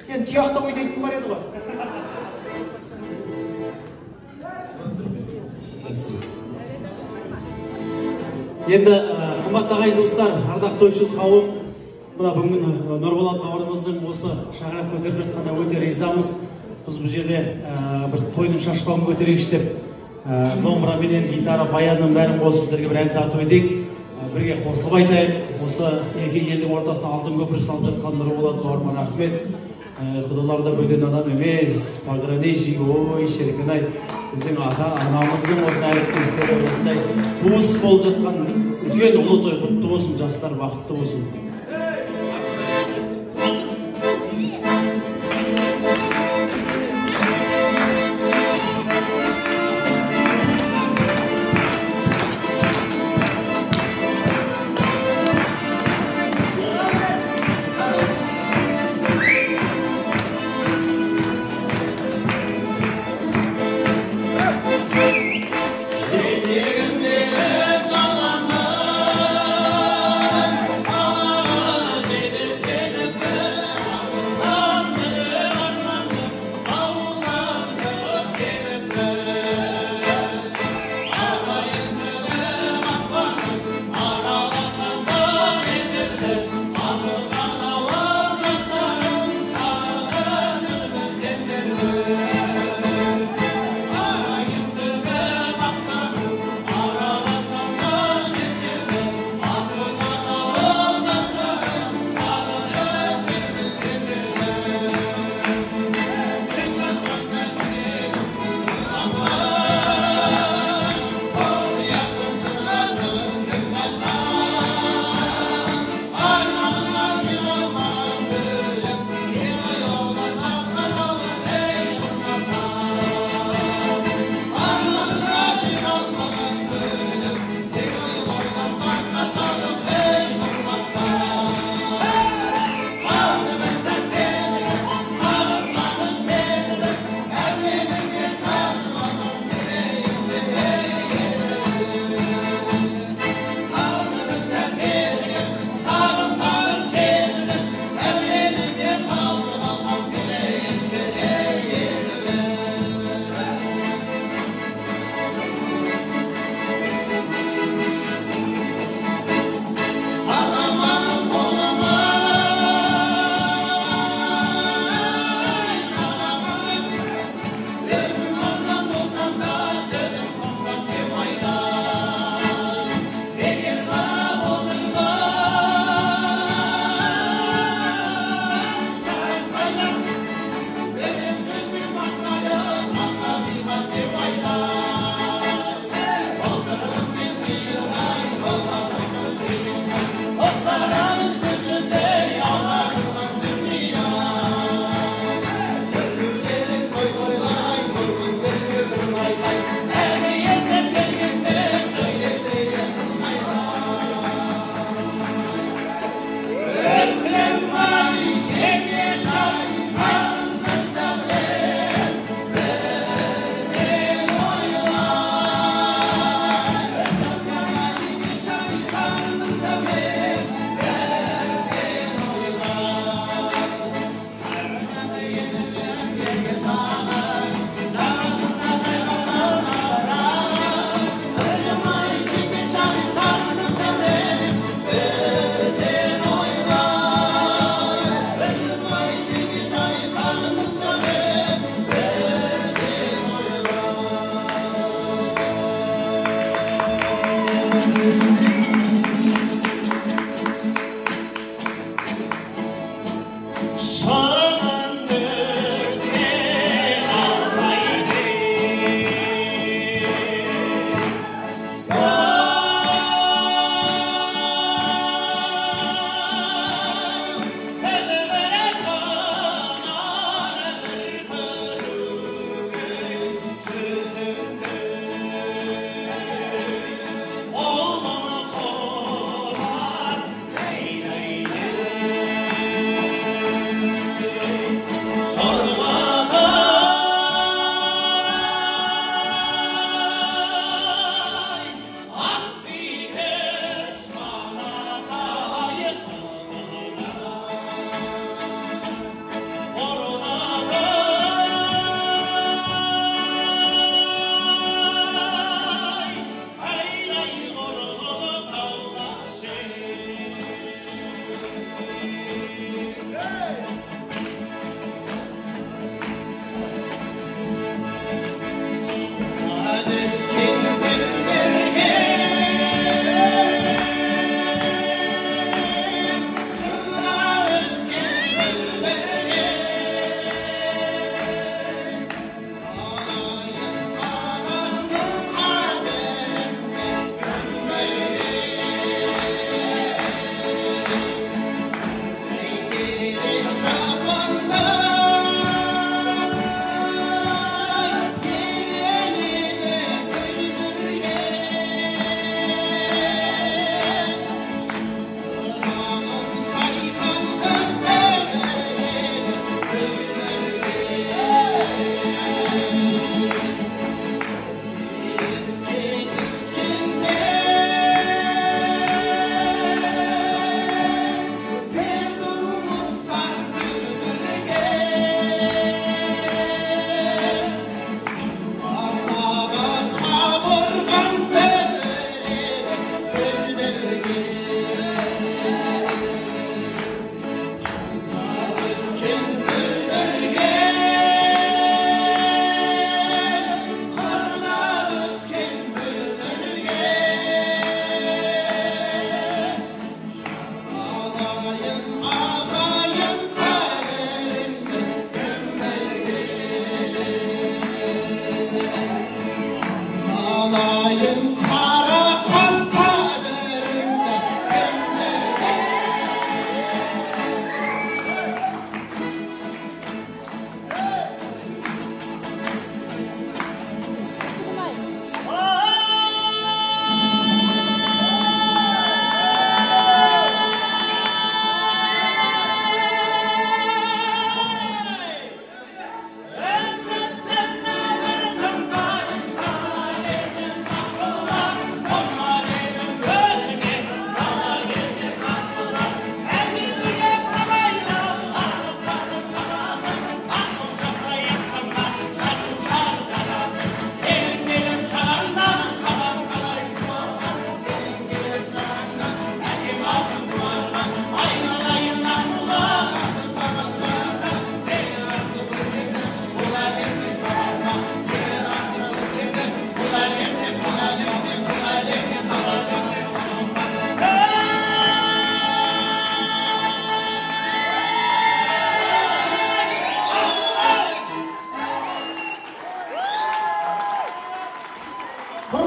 Sen tiyakta oynayıp var edi ғой. Енді қымбатты ағайын достар, ардақты ойшыл қауым, мына бүгін Нұрболат бауырымыздың осы шаңырақ көтеріп жатқанына өте ризамыз. Біз бұл жерде бір тойдың шашпауын көтерейікші деп, домбыра менен гитара, баянның бәрін қосып сіздерге бір ән тартып едік. Бірге қосылып айтайық. Осы екі елдің ортасына алтын көпір салып жатқан Нұрболат бауырыма рахмет. Құдалар да бөтен адам емес, пограничник, ой шіркін-ай, біздің ата-анамыздың осындай әріптестері, осындай туыс болып жатқан үлкен ұлы той құтты болсын, жастар бақытты болсын. Altyazı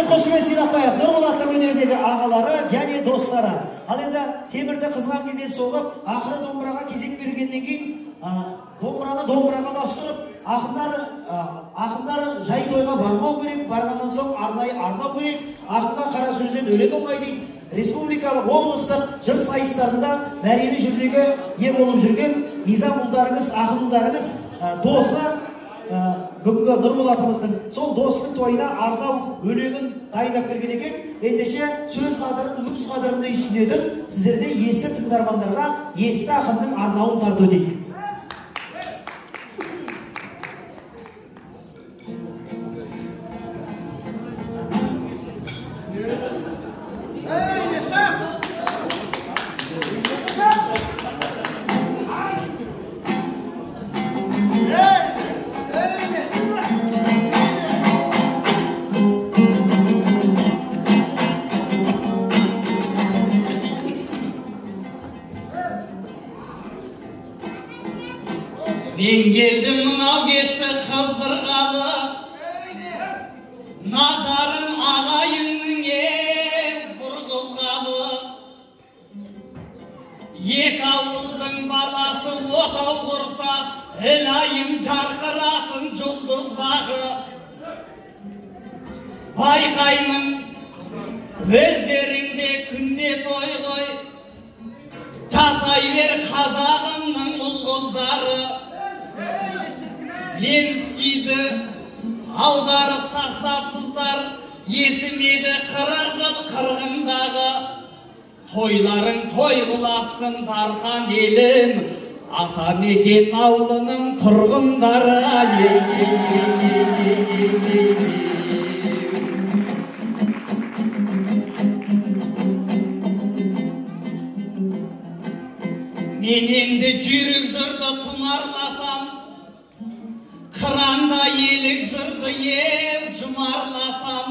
Рахмет, қошемет сыйлап қояйық. Нұрболаттың өнердегі ағалары және достары. Ал енді темірді қызған кезде соғып, ақыры домбыраға кезек бергеннен кейін домбыраны домбыраға ұластырып, ақындар жай тойға бармау керек, барғаннан соң арнайы арнау керек. Ақынға қара сөзден өлең оңай. Республикалық облыстық жыр сайыстарында мәрені жүлдеге ие болып жүрген Низам ұлдарыңыз, ақын ұлдарыңыз досы бүгінгі Нұрболатымыздың сол достың тойына арнау өлеңін дайындап келген екен. Ендеше сөз қадірін, өмір қадірін түсінетін сіздерде есті тыңдармандарға есті ақынның арнауын тарту дейік. Мен келдім мынау кешті қыздырғалы, назарын ағайынның бұрғызғалы. Екі ауылдың баласы отау құрса, ілайым жарқырасын жұлдыз бағы. Байқаймын өздеріңде күнде той ғой, жасай бер қазағымның ұл-қыздары. Ленскийді аударып тастапсыздар, есімеді 40 жыл қырғындағы. Тойларың той қыласын дархан елім, атамекен ауылының тұрғындары. Мен енді жүйрік жырды тұмарласам, қыранда елік жырды жұмарласам,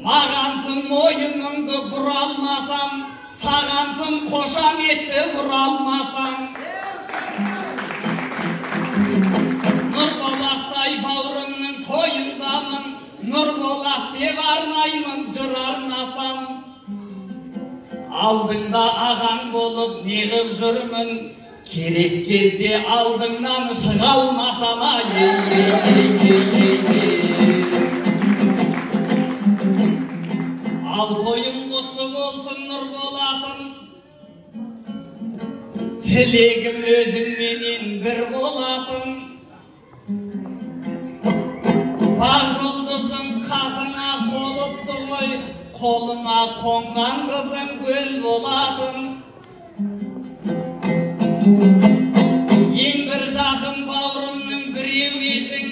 мағансың мойыныңды бұралмасам, сағансың қошаметті бұралмасам. Нұрболаттай бауырымның тойындамын, Нұрболат деп арнаймын жыр арнасам. Алдыңда ағаң болып неғып жүрмін, керек кезде алдыңнан шыға алмасам. Ал тойым құтты болсын Нұрболатым, тілегім өзіңменен бір болатын. Бақ жұлдызым қасыңа қолыпты ғой, қолыма қонған қызың гүл болатын. Ең бір жақын бауырымның біреу едің,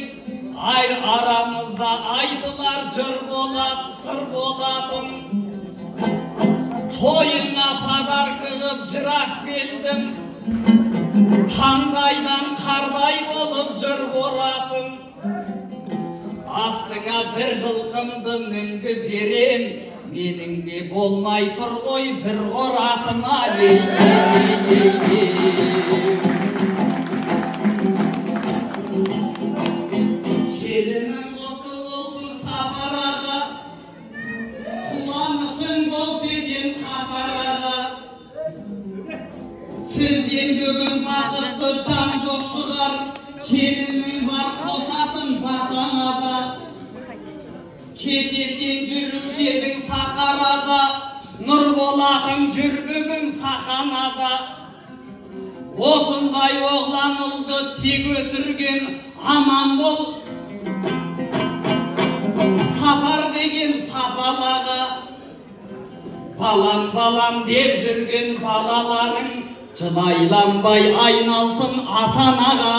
арамызда айтылар жыр болады, сыр болатын. Тойыңа подарка қылып жырақ келдім, таңдайдан қардай болып жыр борасың. Астыңа бір жылқымды мінгізерем, менің де болмай тұр ғой бір қоратыма. Келінің құтты болсын Сапар аға, қуанышың болса екен Қатар аға. Сізден бүгін бақытты жан жоқ шығар, келінің бар қосатын батанада. Кеше сен жүруші едің Сахарада, Нұрболатың жүр бүгін саханада. Осындай оғлан ұлды тек өсірген аман бол, Сапар деген сапалаға. Балам балам деп жүрген балаларың, жылайланбай айналсын ата-анаға.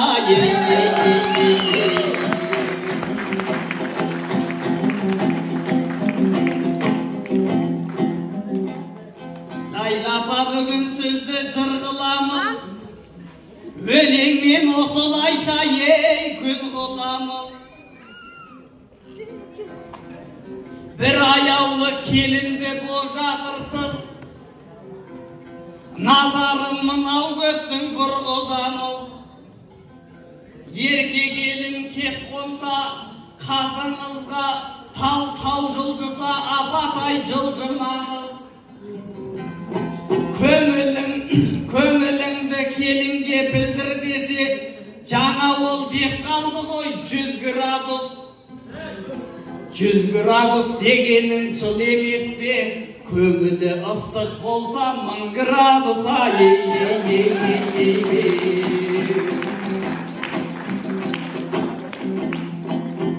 Лайлапа бүгін сөзді жыр қыламыз, өлеңмен осылайша күл қыламыз. Бір аяулы келінді боп жатырсыз, назарын мынау көптің бұрғызамыз. Ерке келін кеп қонса қасыңызға, тау жылжыса апатай жылжымаңыз. Көңіліңді келінге білдір десе, жаңа ол деп қалды ғой 100 градус. 100 градус дегенің жыл емес пе, көңілі ыстық болса 1000 градус.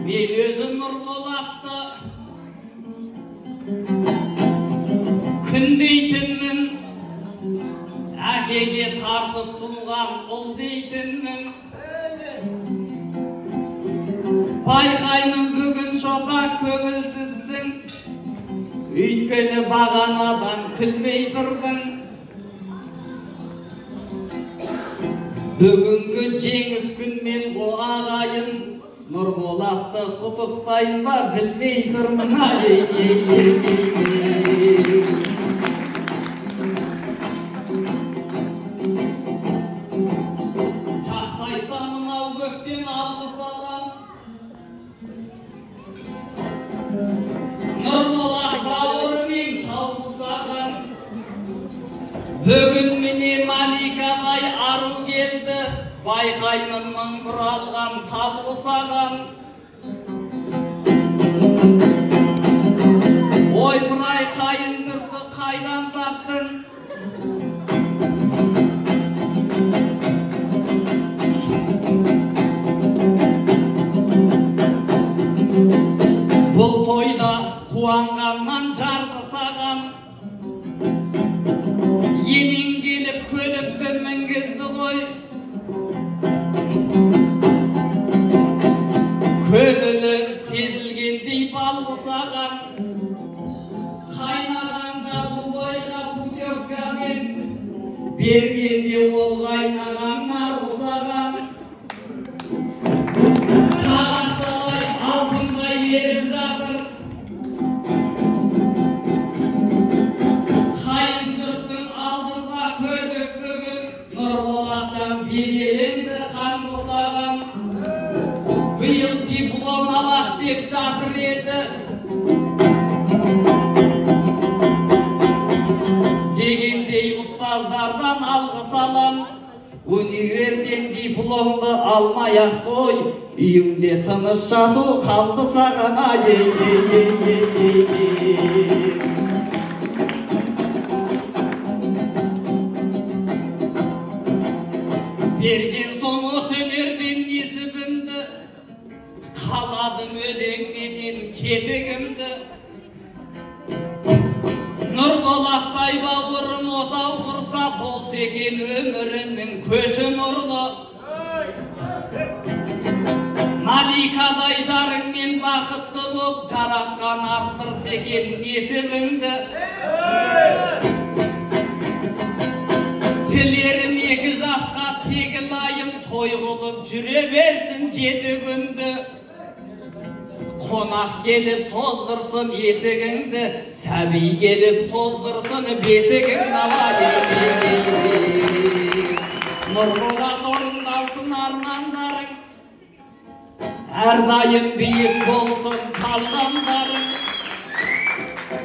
Мен өзім Нұрболатты күндейтінмін, әкеге тартып туған ұл дейтінмін. Байқаймын бүгін жота көңілсізсің, өйткені бағанадан күлмей тұрдың. Бүгінгі жеңіс күнмен о ағайын, Нұрболатты құттықтайын ба білмей тұрмын. Жақсайса мынау көктен алғыс алам. Нұрболат бауырымен табысаған. Бүгін міне Маликадай ару келді, байқаймын мың бұралған табысаған. Ой бұрай қайын күрті қайдан таптың? Бұл тойда қуанғаннан жарды саған. Енен келіп көлікті мінгізді ғой. Көңілі сезілгендей балғы саған. Қайнағанда Дубайға путевкамен, бергенде ол қайнаған нарғы саған. Қағаншалай алтындай беріп жатыр. Қайын жұрттың алдында көрдік бүгін, Нұрболатжан беделіңді хан қосаған. Биыл диплом алат деп жатыр еді. Дегендей ұстаздардан алғыс алам. Универден дипломды алмай-ақ қой, үйіңде тыныш жату қалды саған. Берген соң осы өнерден несібімді, қаладым өлеңменен кетігімді. Нұрболаттай бауырым отау құрса, болса екен өмірінің көші нұрлы. Маликадай жарыңмен бақытты боп, жаратқан арттырса екен несібіңді. Тілерім 2 жасқа тегі лайым, той қылып жүре берсін 7 күнді. Қонақ келіп тоздырсын есігіңді, сәби келіп тоздырсын бесігіңді. Нұрболат орындалсын армандарың, әрдайым биік болсын қалғандарың.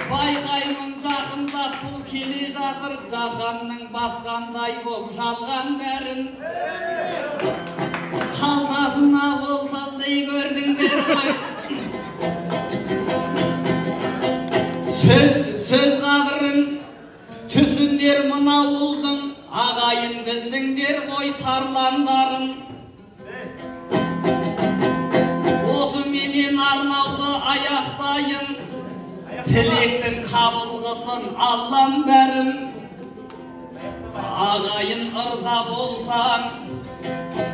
Байқаймын жақындап бұл келе жатыр, жаһанның басқандай боп жалған бәрін. Қалтасына болсалдай көрдіңдер ғой. Сөз қадырын түсіндер мына ұлдың, ағайын білдіңдер ғой тарландарын. Осы менен арнауды аяқтайын, тілектің қабылғысын Аллам бәрін. Ағайын ырза болсаң,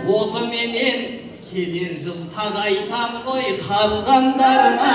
осы менен келер жыл тағайтам ғой қалғандарына.